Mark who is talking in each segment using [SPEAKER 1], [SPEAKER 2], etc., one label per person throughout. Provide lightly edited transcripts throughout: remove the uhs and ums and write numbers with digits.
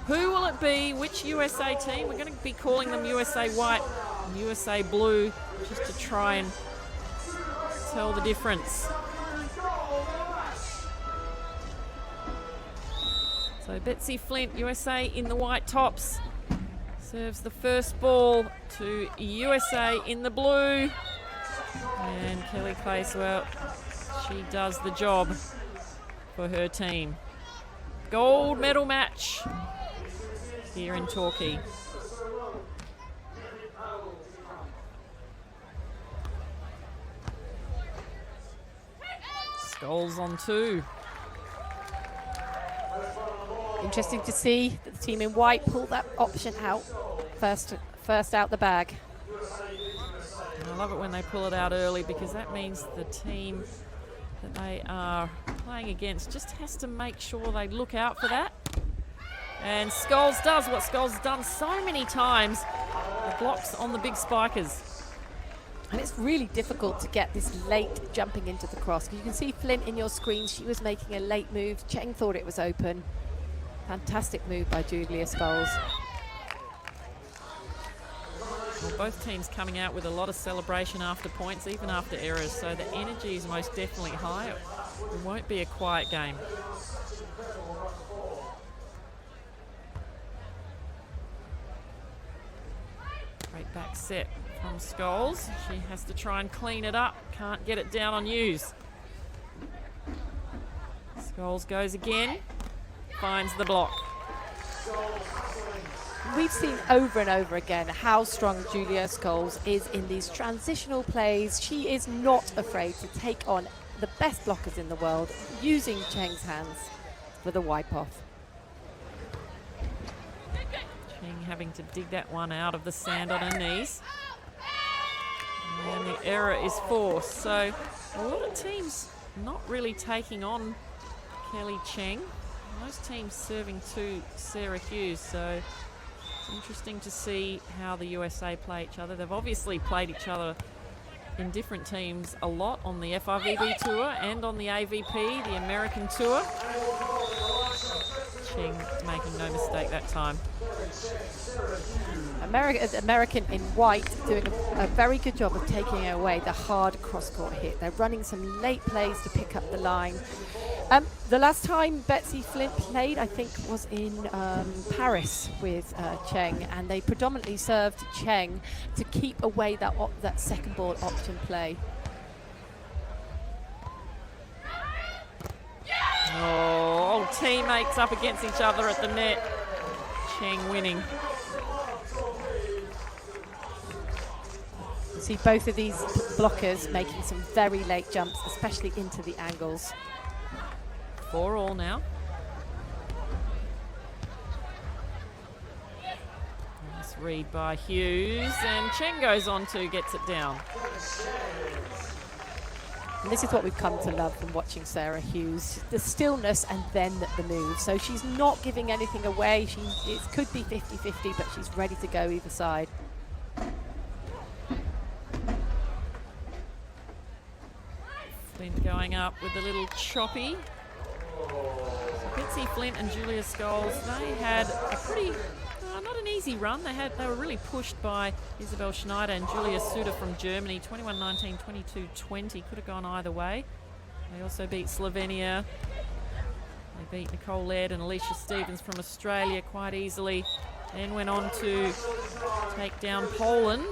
[SPEAKER 1] Who will it be? Which USA team? We're going to be calling them USA White and USA Blue just to try and tell the difference. So Betsy Flint, USA in the white tops, serves the first ball to USA in the blue. And Kelly Clasewell, she does the job for her team. Gold medal match here in Torquay. Scoles on 2.
[SPEAKER 2] Interesting to see that the team in white pull that option out first out the bag.
[SPEAKER 1] I love it when they pull it out early because that means the team that they are playing against just has to make sure they look out for that. And Scoles does what Scoles has done so many times. The blocks on the big spikers.
[SPEAKER 2] And it's really difficult to get this late jumping into the cross. You can see Flint in your screen. She was making a late move. Cheng thought it was open. Fantastic move by Julia Scoles.
[SPEAKER 1] Well, both teams coming out with a lot of celebration after points, even after errors, so the energy is most definitely high. It won't be a quiet game. Great back set from Scoles. She has to try and clean it up. Can't get it down on Hughes. Scoles goes again. Finds the block.
[SPEAKER 2] We've seen over and over again how strong Julia Scoles is in these transitional plays. She is not afraid to take on the best blockers in the world, using Cheng's hands for the wipe-off.
[SPEAKER 1] Cheng having to dig that one out of the sand on her knees. And the error is forced. So a lot of teams not really taking on Kelly Cheng. Most teams serving to Sarah Hughes, so it's interesting to see how the USA play each other. They've obviously played each other in different teams a lot on the FIVB Tour and on the AVP, the American Tour. Cheng making no mistake that time.
[SPEAKER 2] American in white doing a very good job of taking away the hard cross-court hit. They're running some late plays to pick up the line. The last time Betsy Flint played, I think, was in Paris with Cheng, and they predominantly served Cheng to keep away that second ball option play.
[SPEAKER 1] Oh, old teammates up against each other at the net. Cheng winning.
[SPEAKER 2] You see both of these blockers making some very late jumps, especially into the angles.
[SPEAKER 1] 4-all now. Nice read by Hughes, and Cheng goes on to gets it down.
[SPEAKER 2] And this is what we've come to love from watching Sarah Hughes, the stillness and then the move. So she's not giving anything away. It could be 50-50, but she's ready to go either side.
[SPEAKER 1] Flint going up with a little choppy. So Betsy Flint and Julia Scoles, they had a pretty, not an easy run. They were really pushed by Isabel Schneider and Julia Suter from Germany, 21-19, 22-20. Could have gone either way. They also beat Slovenia. They beat Nicole Laird and Alicia Stevens from Australia quite easily. Then went on to take down Poland.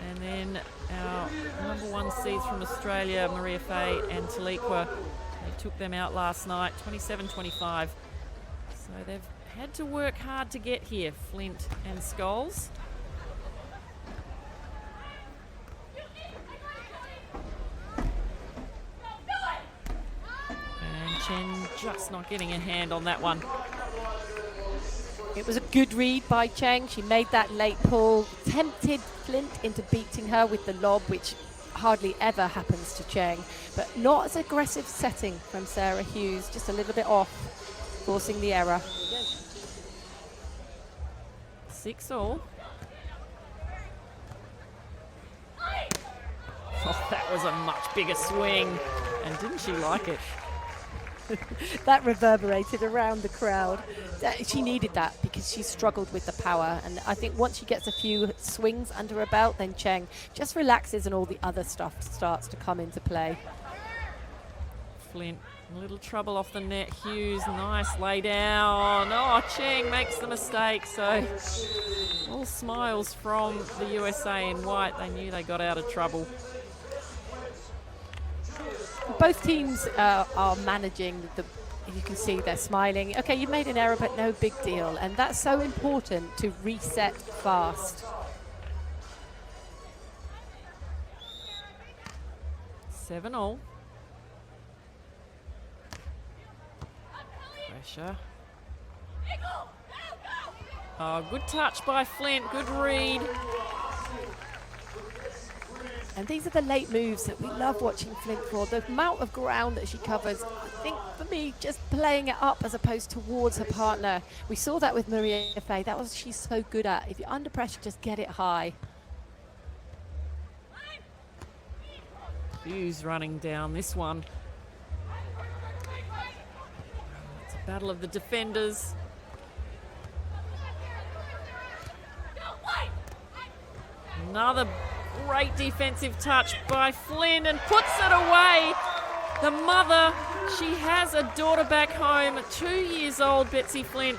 [SPEAKER 1] And then our #1 seeds from Australia, Maria Fay and Taliqua, they took them out last night, 27-25. So they've had to work hard to get here, Flint and Scoles. And Cheng just not getting a hand on that one.
[SPEAKER 2] It was a good read by Cheng. She made that late pull, tempted Flint into beating her with the lob, which hardly ever happens to Cheng, but not as aggressive setting from Sarah Hughes, just a little bit off, forcing the error.
[SPEAKER 1] 6-all. Oh, that was a much bigger swing, and didn't she like it?
[SPEAKER 2] That reverberated around the crowd. She needed that because she struggled with the power. And I think once she gets a few swings under her belt, then Cheng just relaxes and all the other stuff starts to come into play.
[SPEAKER 1] Flint, a little trouble off the net. Hughes, nice lay down. Oh, Cheng makes the mistake. So all smiles from the USA in white. They knew they got out of trouble.
[SPEAKER 2] Both teams are managing the. You can see they're smiling. Okay, you made an error, but no big deal. And that's so important to reset fast.
[SPEAKER 1] 7-all. Pressure. Oh, good touch by Flint. Good read.
[SPEAKER 2] And these are the late moves that we love watching Flint for. The amount of ground that she covers, I think for me, just playing it up as opposed towards her partner. We saw that with Maria Fay. That was she's so good at. If you're under pressure, just get it high.
[SPEAKER 1] Hughes running down this one. It's a battle of the defenders. Another great defensive touch by Flynn and puts it away. The mother, she has a daughter back home, 2 years old, Betsy Flint,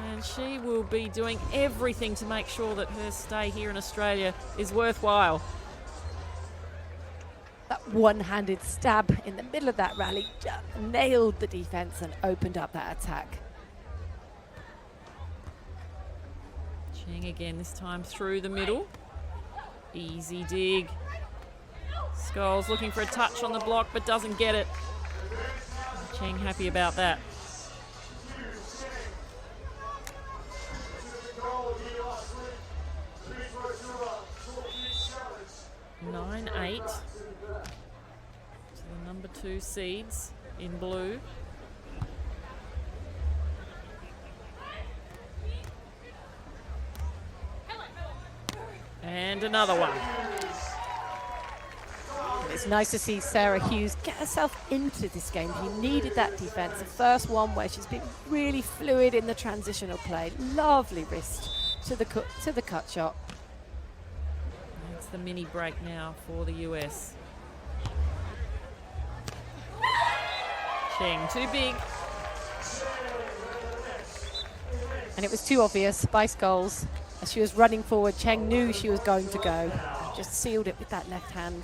[SPEAKER 1] and she will be doing everything to make sure that her stay here in Australia is worthwhile.
[SPEAKER 2] That one-handed stab in the middle of that rally just nailed the defense and opened up that attack.
[SPEAKER 1] Cheng again, this time through the middle. Easy dig. Scoles looking for a touch on the block but doesn't get it. Cheng happy about that. Nine, 8 to the number 2 seeds in blue. And another one.
[SPEAKER 2] It's nice to see Sarah Hughes get herself into this game. She needed that defense. The first one where she's been really fluid in the transitional play. Lovely wrist to the cut shot.
[SPEAKER 1] It's the mini break now for the US. Cheng, too big.
[SPEAKER 2] And it was too obvious by Scoles. As she was running forward, Cheng knew she was going to go. Just sealed it with that left hand.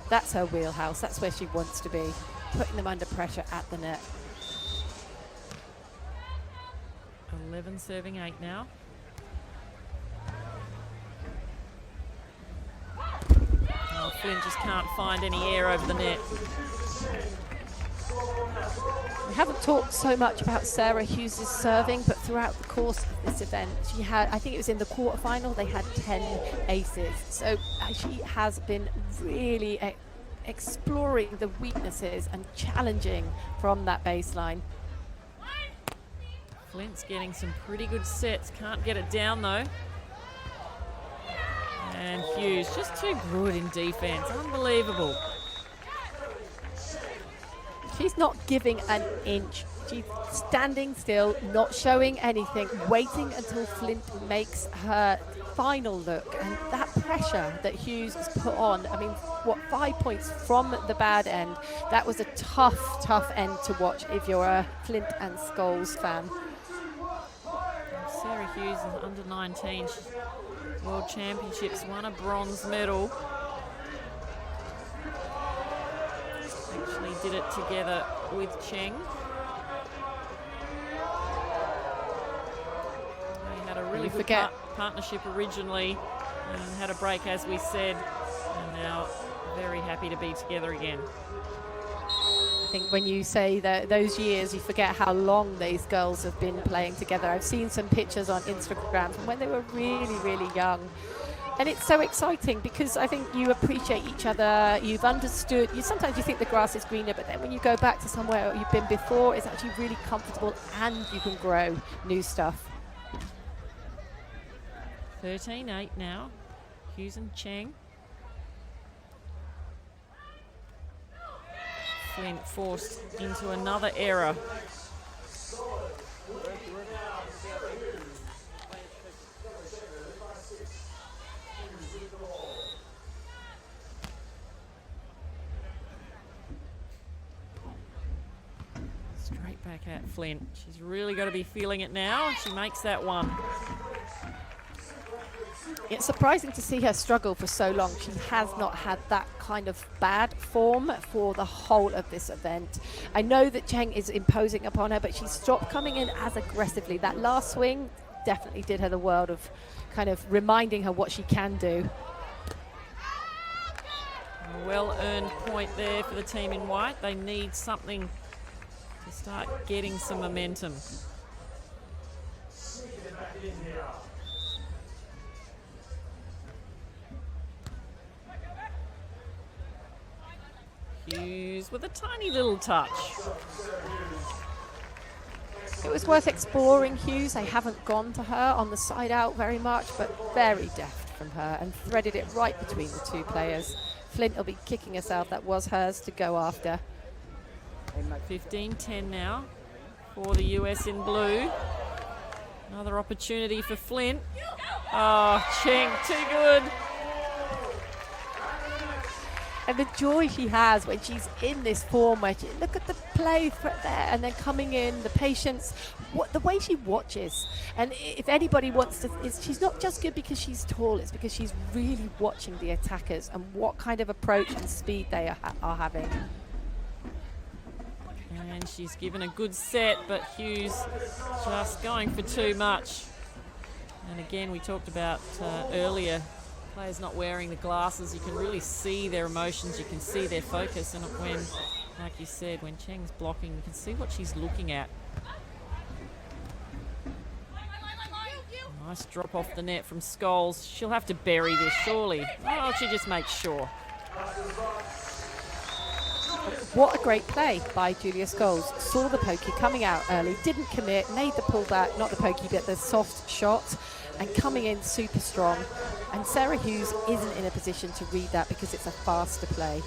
[SPEAKER 2] That's her wheelhouse. That's where she wants to be. Putting them under pressure at the net.
[SPEAKER 1] 11 serving 8 now. Oh, Flynn just can't find any air over the net.
[SPEAKER 2] We haven't talked so much about Sarah Hughes' serving, but throughout the course of this event, she had, I think it was in the quarterfinal, they had 10 aces. So she has been really exploring the weaknesses and challenging from that baseline.
[SPEAKER 1] Flint's getting some pretty good sets. Can't get it down though. And Hughes just too good in defense. Unbelievable.
[SPEAKER 2] She's not giving an inch. She's standing still, not showing anything, waiting until Flint makes her final look. And that pressure that Hughes has put on, I mean, what, 5 points from the bad end? That was a tough, tough end to watch if you're a Flint and Scoles fan.
[SPEAKER 1] Sarah Hughes is under 19 World Championships, won a bronze medal. Actually did it together with Cheng. They had a really good partnership originally and had a break, as we said, and now very happy to be together again.
[SPEAKER 2] I think when you say that those years, you forget how long these girls have been playing together. I've seen some pictures on Instagram from when they were really, really young. And it's so exciting because I think you appreciate each other, you've understood, sometimes you think the grass is greener, but then when you go back to somewhere you've been before, it's actually really comfortable and you can grow new stuff.
[SPEAKER 1] 13-8 now, Hughes and Cheng. Flint forced into another error. Straight back at Flint. She's really got to be feeling it now. She makes that one.
[SPEAKER 2] It's surprising to see her struggle for so long. She has not had that kind of bad form for the whole of this event. I know that Cheng is imposing upon her, but she's stopped coming in as aggressively. That last swing definitely did her the world of kind of reminding her what she can do.
[SPEAKER 1] A well-earned point there for the team in white. They need something to start getting some momentum. Hughes with a tiny little touch.
[SPEAKER 2] It was worth exploring Hughes. They haven't gone to her on the side out very much, but very deft from her and threaded it right between the two players. Flint will be kicking herself. That was hers to go after.
[SPEAKER 1] 15-10 now for the US in blue. Another opportunity for Flint. Oh, Cheng, too good.
[SPEAKER 2] And the joy she has when she's in this form, where she, look at the play there, and then coming in, the patience, the way she watches. And if anybody wants to, she's not just good because she's tall, it's because she's really watching the attackers and what kind of approach and speed they are having.
[SPEAKER 1] And she's given a good set, but Hughes just going for too much. And again, we talked about earlier, players not wearing the glasses, you can really see their emotions, you can see their focus, and when, like you said, when Cheng's blocking, you can see what she's looking at. Nice drop off the net from Scoles. She'll have to bury this, surely. Oh, she just makes sure.
[SPEAKER 2] What a great play by Julia Scoles. Saw the pokey coming out early, didn't commit, made the pullback, not the pokey, but the soft shot, and coming in super strong. And Sarah Hughes isn't in a position to read that because it's a faster play.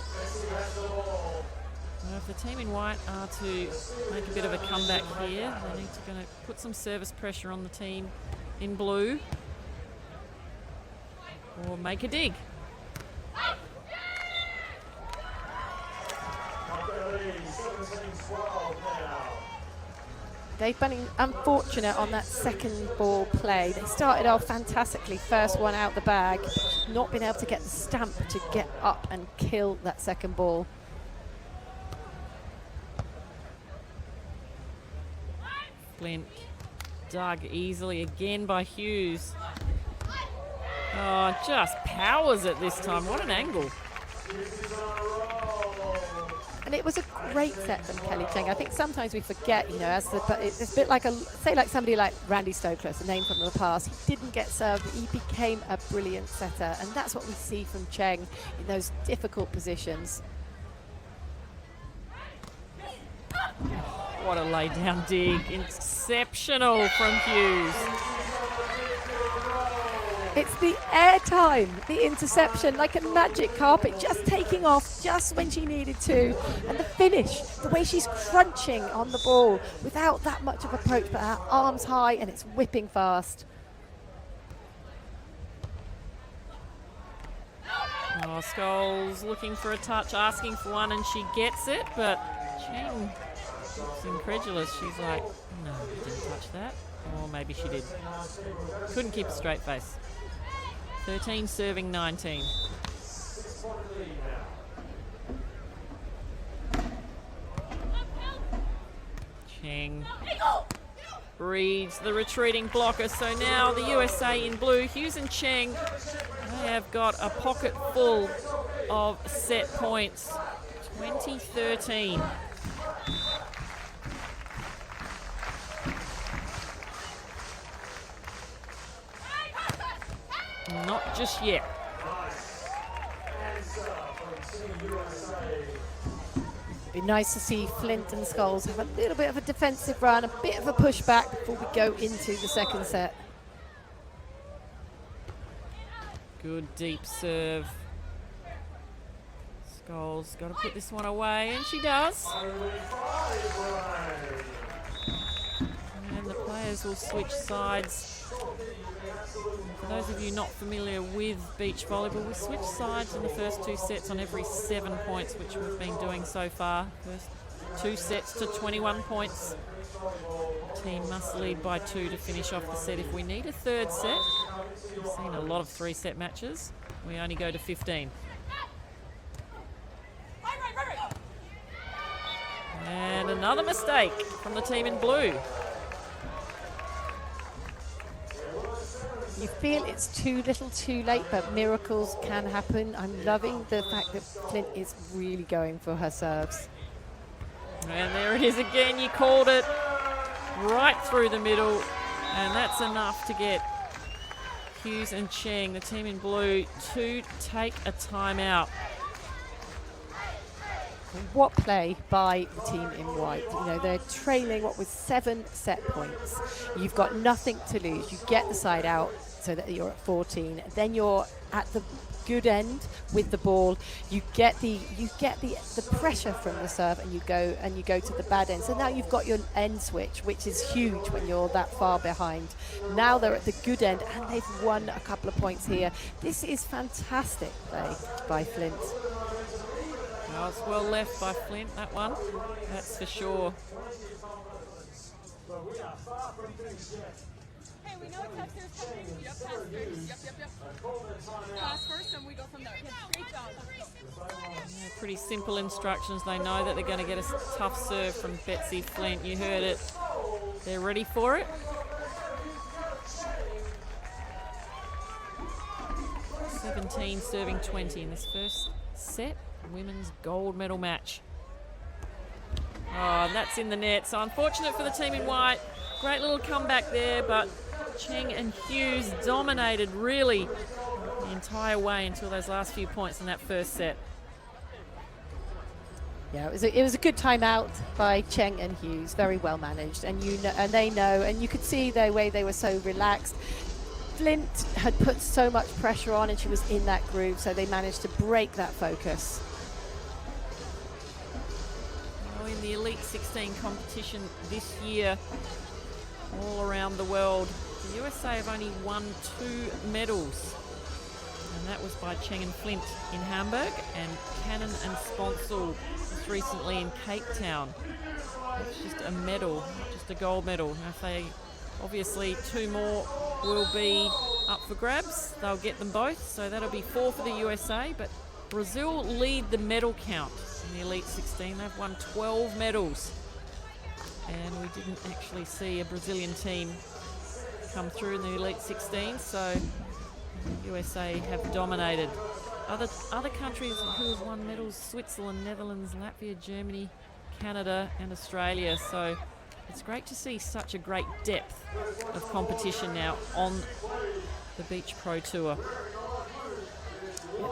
[SPEAKER 1] Well, if the team in white are to make a bit of a comeback here, they need to gonna put some service pressure on the team in blue, or make a dig.
[SPEAKER 2] They've been unfortunate on that second ball play. They started off fantastically, first one out the bag, not been able to get the stamp to get up and kill that second ball.
[SPEAKER 1] Flint dug easily again by Hughes. Oh, just powers it this time. What an angle.
[SPEAKER 2] And it was a great set from Kelly Cheng. I think sometimes we forget, you know, but it's a bit like say like somebody like Randy Stokes, a name from the past. He didn't get served, but he became a brilliant setter, and that's what we see from Cheng in those difficult positions.
[SPEAKER 1] What a lay down dig. Exceptional from Hughes.
[SPEAKER 2] It's the air time, the interception, like a magic carpet, just taking off just when she needed to. And the finish, the way she's crunching on the ball without that much of approach, but her arms high and it's whipping fast.
[SPEAKER 1] Oh, Scoles looking for a touch, asking for one, and she gets it, but Cheng looks incredulous. She's like, no, I didn't touch that. Or maybe she did. Couldn't keep a straight face. 13 serving 19. Cheng reads the retreating blocker. So now the USA in blue, Hughes and Cheng, they have got a pocket full of set points. 2013. Not just yet.
[SPEAKER 2] It'd be nice to see Flint and Scoles have a little bit of a defensive run, a bit of a pushback before we go into the second set.
[SPEAKER 1] Good deep serve. Scoles got to put this one away, and she does. And the players will switch sides. For those of you not familiar with beach volleyball, we switch sides in the first 2 sets on every 7 points, which we've been doing so far. First 2 sets to 21 points. The team must lead by 2 to finish off the set. If we need a 3rd set, we've seen a lot of 3-set matches, we only go to 15. And another mistake from the team in blue.
[SPEAKER 2] You feel it's too little too late, but miracles can happen. I'm loving the fact that Flint is really going for her serves.
[SPEAKER 1] And there it is again. You called it right through the middle, and that's enough to get Hughes and Cheng, the team in blue, to take a timeout.
[SPEAKER 2] What play by the team in white. You know, they're trailing with 7 set points. You've got nothing to lose. You get the side out so that you're at 14. Then you're at the good end with the ball. You get the pressure from the serve, and you go to the bad end. So now you've got your end switch, which is huge when you're that far behind. Now they're at the good end, and they've won a couple of points here. This is fantastic play by Flint.
[SPEAKER 1] Oh, it's well left by Flint, that one. That's for sure.
[SPEAKER 3] Hey, we know it's upstairs coming. Yep, past Yep. Pass first, and we go from there. Great job.
[SPEAKER 1] Yeah, pretty simple instructions. They know that they're going to get a tough serve from Betsy Flint. You heard it. They're ready for it. 17 serving 20 in this first set. Women's gold medal match. Oh, and that's in the net. So unfortunate for the team in white. Great little comeback there, but Cheng and Hughes dominated really the entire way until those last few points in that first set.
[SPEAKER 2] Yeah, it was a good timeout by Cheng and Hughes, very well managed, and they know, and you could see the way they were so relaxed. Flint had put so much pressure on, and she was in that groove, so they managed to break that focus.
[SPEAKER 1] In the Elite 16 competition this year, all around the world, the USA have only won 2 medals, and that was by Cheng and Flint in Hamburg, and Cannon and Sponsel just recently in Cape Town. It's just a medal, not just a gold medal. Now, if they obviously 2 more will be up for grabs, they'll get them both, so that'll be 4 for the USA. But Brazil lead the medal count in the Elite 16. They've won 12 medals, and we didn't actually see a Brazilian team come through in the Elite 16, so the USA have dominated. Other countries who have won medals: Switzerland, Netherlands, Latvia, Germany, Canada and Australia. So it's great to see such a great depth of competition now on the Beach Pro Tour.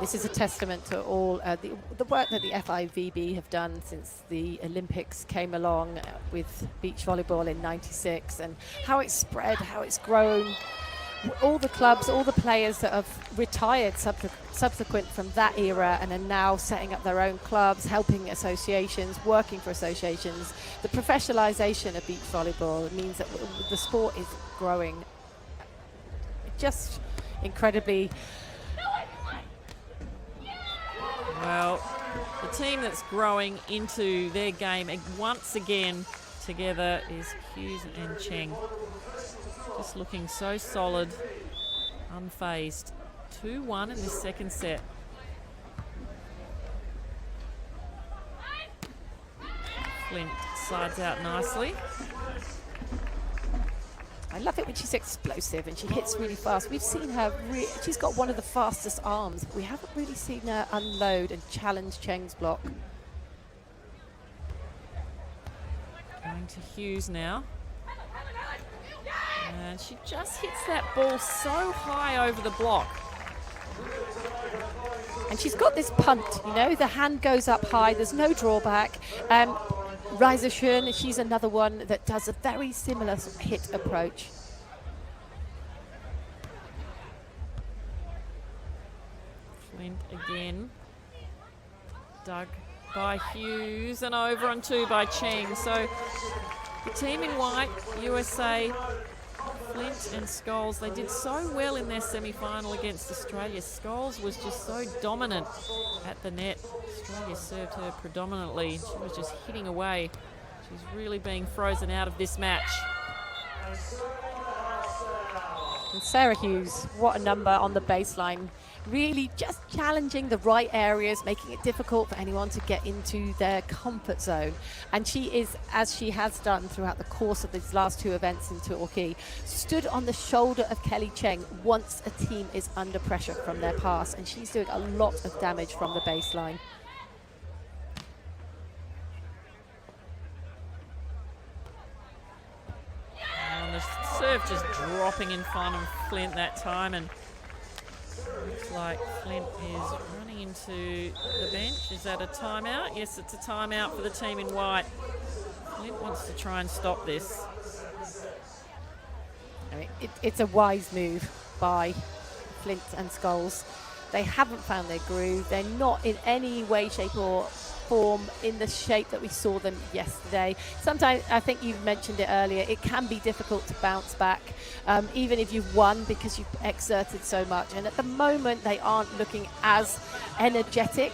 [SPEAKER 2] This is a testament to all the work that the FIVB have done since the Olympics came along with beach volleyball in '96, and how it's spread, how it's grown. All the clubs, all the players that have retired subsequent from that era and are now setting up their own clubs, helping associations, working for associations. The professionalisation of beach volleyball means that the sport is growing just incredibly.
[SPEAKER 1] Well, the team that's growing into their game once again together is Hughes and Cheng. Just looking so solid, unfazed. 2-1 in this second set. Flint sides out nicely.
[SPEAKER 2] I love it when she's explosive and she hits really fast. We've seen her, she's got one of the fastest arms. We haven't really seen her unload and challenge Cheng's block.
[SPEAKER 1] Going to Hughes now. And she just hits that ball so high over the block.
[SPEAKER 2] And she's got this punt, you know, the hand goes up high, there's no drawback. Riser Schön, she's another one that does a very similar hit approach.
[SPEAKER 1] Flint again. dug by Hughes and over on 2 by Cheng. So the team in white, USA, Flint and Scoles, they did so well in their semi-final against Australia. Scoles was just so dominant at the net. Australia served her predominantly. She was just hitting away. She's really being frozen out of this match.
[SPEAKER 2] And Sarah Hughes, what a number on the baseline. Really just challenging the right areas, making it difficult for anyone to get into their comfort zone. And she is, as she has done throughout the course of these last 2 events in Torquay, stood on the shoulder of Kelly Cheng once a team is under pressure from their pass. And she's doing a lot of damage from the baseline.
[SPEAKER 1] And the serve just dropping in front of Flint that time, and looks like Flint is running into the bench. Is that a timeout? Yes, it's a timeout for the team in white. Flint wants to try and stop this.
[SPEAKER 2] I mean, it's a wise move by Flint and Scoles. They haven't found their groove. They're not in any way, shape or form in the shape that we saw them yesterday. Sometimes, I think you've mentioned it earlier, it can be difficult to bounce back, even if you've won, because you've exerted so much. And at the moment, they aren't looking as energetic,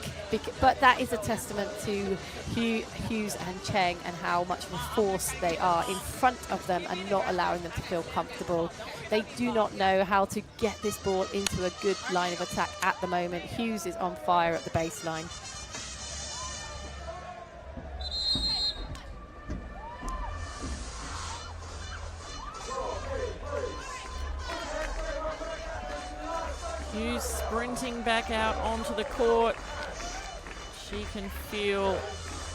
[SPEAKER 2] but that is a testament to Hughes and Cheng and how much of a force they are in front of them and not allowing them to feel comfortable. They do not know how to get this ball into a good line of attack at the moment. Hughes is on fire at the baseline.
[SPEAKER 1] Hughes sprinting back out onto the court. She can feel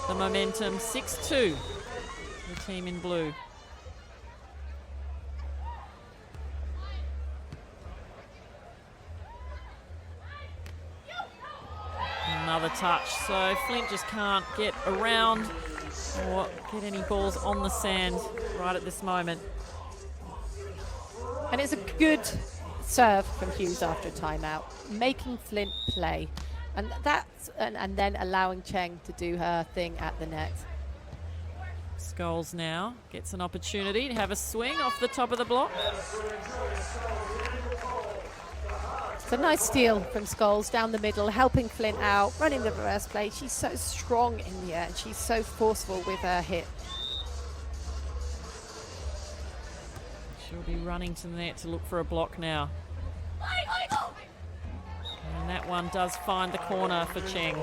[SPEAKER 1] the momentum. 6-2, the team in blue. Another touch, so Flint just can't get around or get any balls on the sand right at this moment.
[SPEAKER 2] And it's a good serve from Hughes after a timeout, making Flint play, and that's and then allowing Cheng to do her thing at the net.
[SPEAKER 1] Scoles now gets an opportunity to have a swing off the top of the block.
[SPEAKER 2] It's a nice steal from Scoles down the middle, helping Flint out, running the reverse play. She's so strong in the air and she's so forceful with her hit.
[SPEAKER 1] She'll be running to the net to look for a block now. And that one does find the corner for Cheng.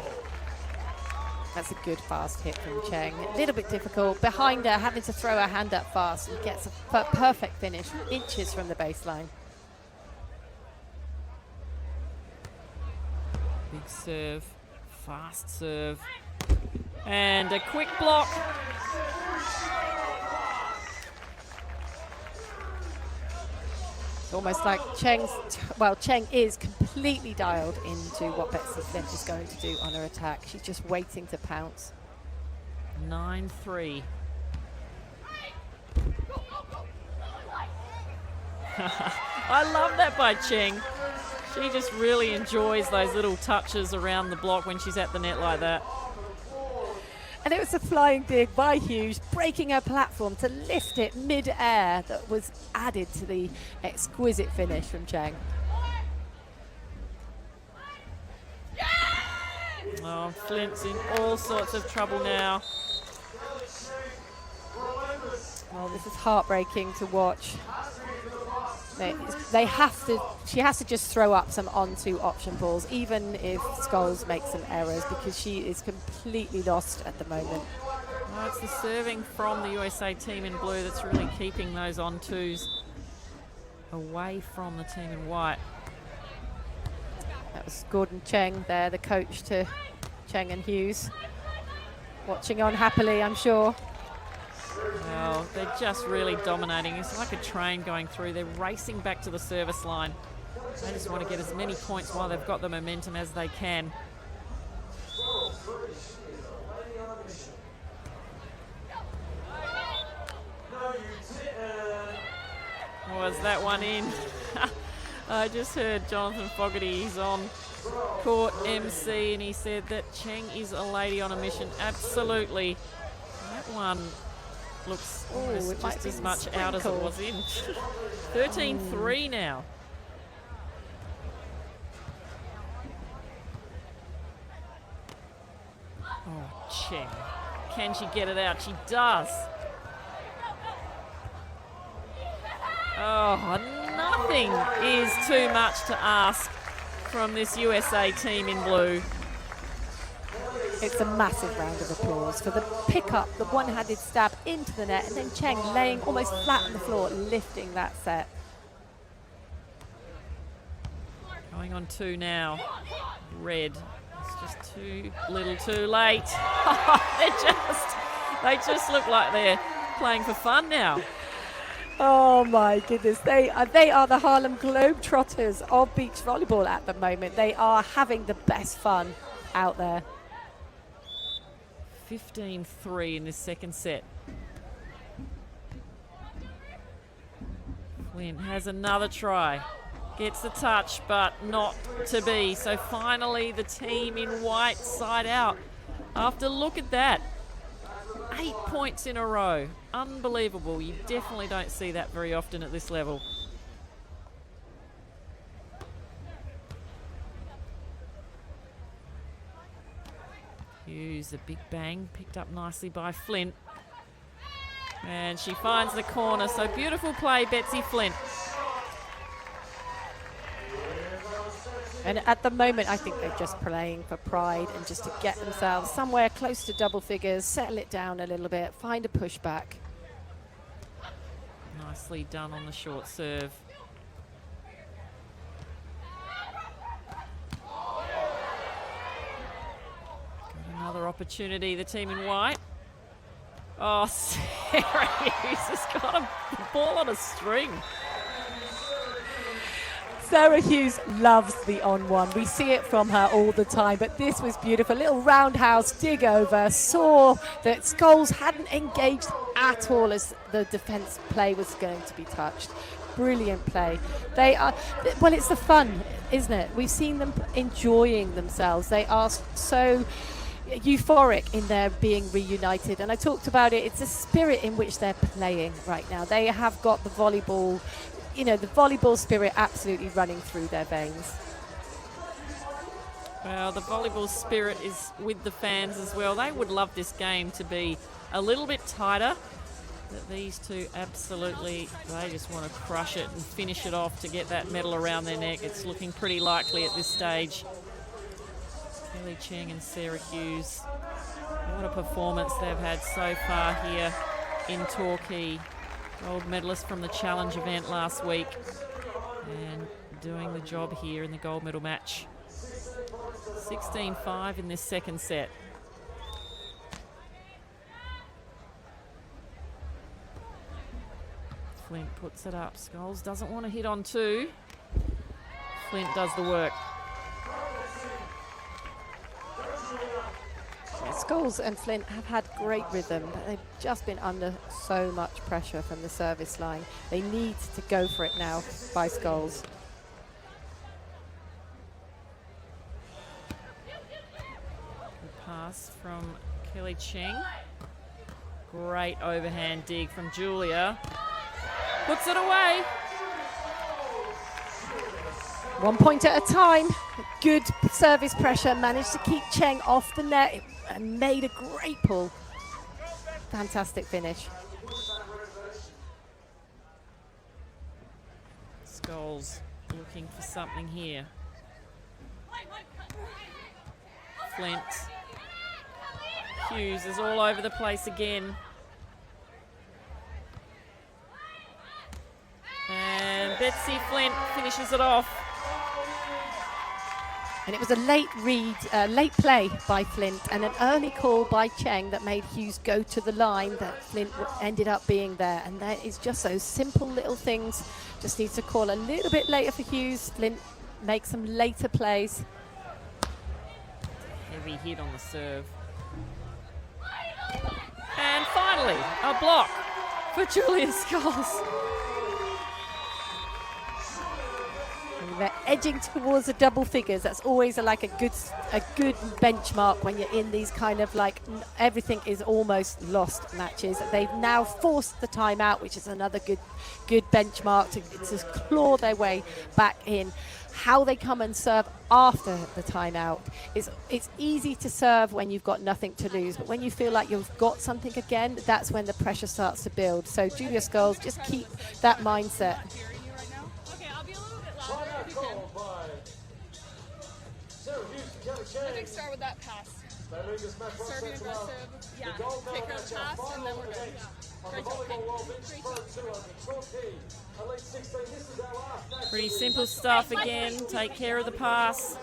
[SPEAKER 2] That's a good fast hit from Cheng. A little bit difficult. Behind her, having to throw her hand up fast, and gets a perfect finish, inches from the baseline.
[SPEAKER 1] Big serve, fast serve, and a quick block.
[SPEAKER 2] It's almost like Cheng is completely dialed into what Betsy Flint is going to do on her attack. She's just waiting to pounce.
[SPEAKER 1] 9-3. I love that by Cheng. She just really enjoys those little touches around the block when she's at the net like that.
[SPEAKER 2] And it was a flying dig by Hughes, breaking her platform to lift it mid-air that was added to the exquisite finish from Cheng.
[SPEAKER 1] Oh, Flint's in all sorts of trouble now.
[SPEAKER 2] Oh, this is heartbreaking to watch. She has to just throw up some on-2 option balls, even if Scoles makes some errors, because she is completely lost at the moment.
[SPEAKER 1] Oh, it's the serving from the USA team in blue that's really keeping those on-2s away from the team in white.
[SPEAKER 2] That was Gordon Cheng there, the coach to Cheng and Hughes. Watching on happily, I'm sure.
[SPEAKER 1] Well, they're just really dominating. It's like a train going through. They're racing back to the service line. They just want to get as many points while they've got the momentum as they can. Was that one in? I just heard Jonathan Fogarty. He's on court MC, and he said that Cheng is a lady on a mission. Absolutely. That one looks almost just as much out as it was in. 13-3 now. Oh, Cheng. Can she get it out? She does. Oh, nothing is too much to ask from this USA team in blue.
[SPEAKER 2] It's a massive round of applause for the pick-up, the one-handed stab into the net, and then Cheng laying almost flat on the floor, lifting that set.
[SPEAKER 1] Going on 2 now. Red. It's just too little too late. they just look like they're playing for fun now.
[SPEAKER 2] Oh my goodness, they are the Harlem Globetrotters of beach volleyball at the moment. They are having the best fun out there.
[SPEAKER 1] 15-3 in this second set. Flint has another try. Gets the touch, but not to be. So finally the team in white side out. After look at that. 8 points in a row. Unbelievable. You definitely don't see that very often at this level. Hughes, a big bang, picked up nicely by Flint. And she finds the corner. So beautiful play, Betsy Flint.
[SPEAKER 2] And at the moment, I think they're just playing for pride and just to get themselves somewhere close to double figures, settle it down a little bit, find a pushback.
[SPEAKER 1] Nicely done on the short serve. Got another opportunity, the team in white. Oh, Sarah Hughes has got a ball on a string.
[SPEAKER 2] Sarah Hughes loves the on-one. We see it from her all the time, but this was beautiful. Little roundhouse dig over, saw that Scoles hadn't engaged at all as the defence play was going to be touched. Brilliant play. They are, well, it's the fun, isn't it? We've seen them enjoying themselves. They are so euphoric in their being reunited, and I talked about it. It's a spirit in which they're playing right now. They have got the volleyball, you know, the volleyball spirit absolutely running through their veins.
[SPEAKER 1] Well, the volleyball spirit is with the fans as well. They would love this game to be a little bit tighter. But these two absolutely, they just want to crush it and finish it off to get that medal around their neck. It's looking pretty likely at this stage. Kelly Cheng and Sarah Hughes. What a performance they've had so far here in Torquay. Gold medalist from the challenge event last week and doing the job here in the gold medal match. 16-5 in this second set. Flint puts it up. Scoles doesn't want to hit on 2. Flint does the work.
[SPEAKER 2] Scoles and Flint have had great rhythm, but they've just been under so much pressure from the service line. They need to go for it now by Scoles.
[SPEAKER 1] Good pass from Kelly Cheng. Great overhand dig from Julia. Puts it away.
[SPEAKER 2] 1 point at a time. Good service pressure, managed to keep Cheng off the net and made a great pull. Fantastic finish.
[SPEAKER 1] Scoles looking for something here. Flint. Hughes is all over the place again. And Betsy Flint finishes it off.
[SPEAKER 2] And it was a late read, late play by Flint and an early call by Cheng that made Hughes go to the line that Flint ended up being there. And that is just those simple little things. Just needs to call a little bit later for Hughes. Flint makes some later plays.
[SPEAKER 1] Heavy hit on the serve. And finally, a block for Julia Scoles.
[SPEAKER 2] They're edging towards the double figures. That's always like a good benchmark when you're in these kind of like everything is almost lost matches. They've now forced the timeout, which is another good benchmark to claw their way back in. How they come and serve after the timeout. It's easy to serve when you've got nothing to lose, but when you feel like you've got something again, that's when the pressure starts to build. So Julia Scoles, just keep that mindset.
[SPEAKER 3] Okay, I'll be a little bit louder if you can. I think start with that pass. Serving aggressive. Yeah. Take care of the pass and then we're good. Yeah. Great job.
[SPEAKER 1] Pretty simple stuff again. Take care of the pass.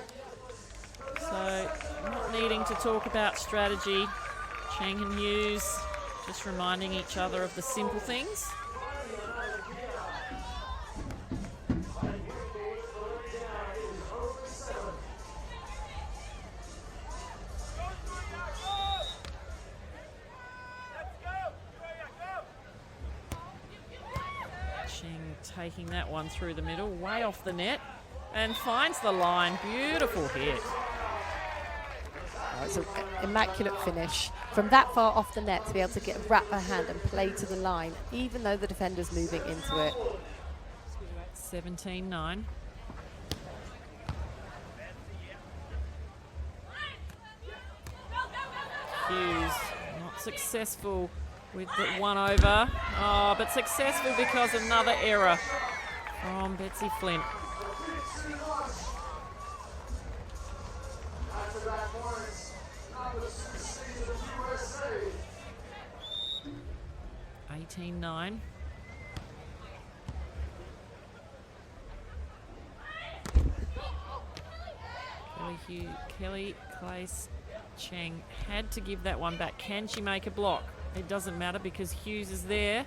[SPEAKER 1] So not needing to talk about strategy. Cheng and Hughes just reminding each other of the simple things. Taking that one through the middle, way off the net, and finds the line. Beautiful hit.
[SPEAKER 2] Oh, it's an immaculate finish. From that far off the net to be able to wrap her hand and play to the line, even though the defender's moving into it.
[SPEAKER 1] 17-9. Hughes not successful with the one over. Oh, but successful because another error from Betsy Flint. (18-9). Kelly Clace Cheng had to give that one back. Can she make a block? It doesn't matter because Hughes is there.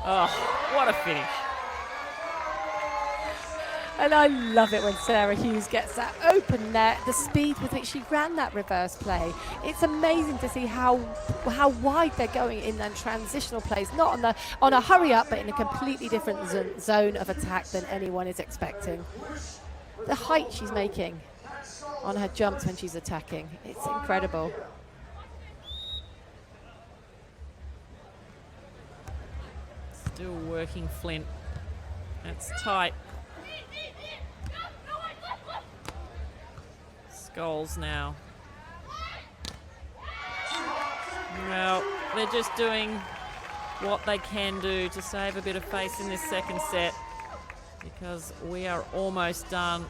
[SPEAKER 1] Oh, what a finish.
[SPEAKER 2] And I love it when Sarah Hughes gets that open net, the speed with which she ran that reverse play. It's amazing to see how wide they're going in that transitional plays, not on a hurry up, but in a completely different zone of attack than anyone is expecting. The height she's making on her jumps when she's attacking, it's incredible.
[SPEAKER 1] Still working Flint. That's tight. Scoles now. Well, they're just doing what they can do to save a bit of face in this second set because we are almost done.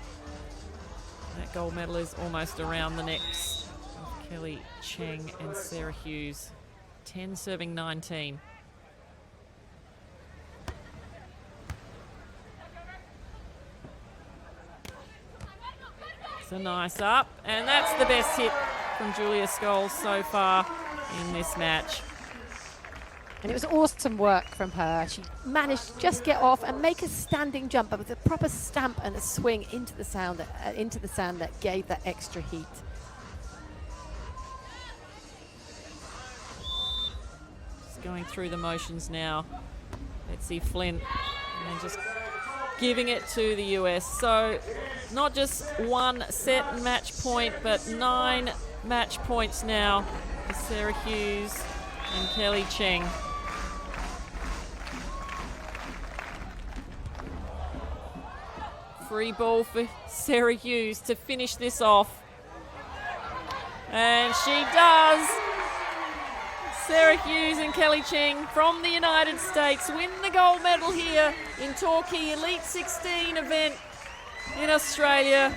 [SPEAKER 1] That gold medal is almost around the necks of Kelly Cheng and Sarah Hughes. 10 serving 19. It's a nice up, and that's the best hit from Julia Scoles so far in this match.
[SPEAKER 2] And it was awesome work from her. She managed to just get off and make a standing jump, but with a proper stamp and a swing into the sand that gave that extra heat.
[SPEAKER 1] Just going through the motions now. Betsy Flint, and just giving it to the US. So not just one set match point, but 9 match points now for Sarah Hughes and Kelly Cheng. Free ball for Sarah Hughes to finish this off. And she does. Sarah Hughes and Kelly Cheng from the United States win the gold medal here in Torquay Elite 16 event in Australia.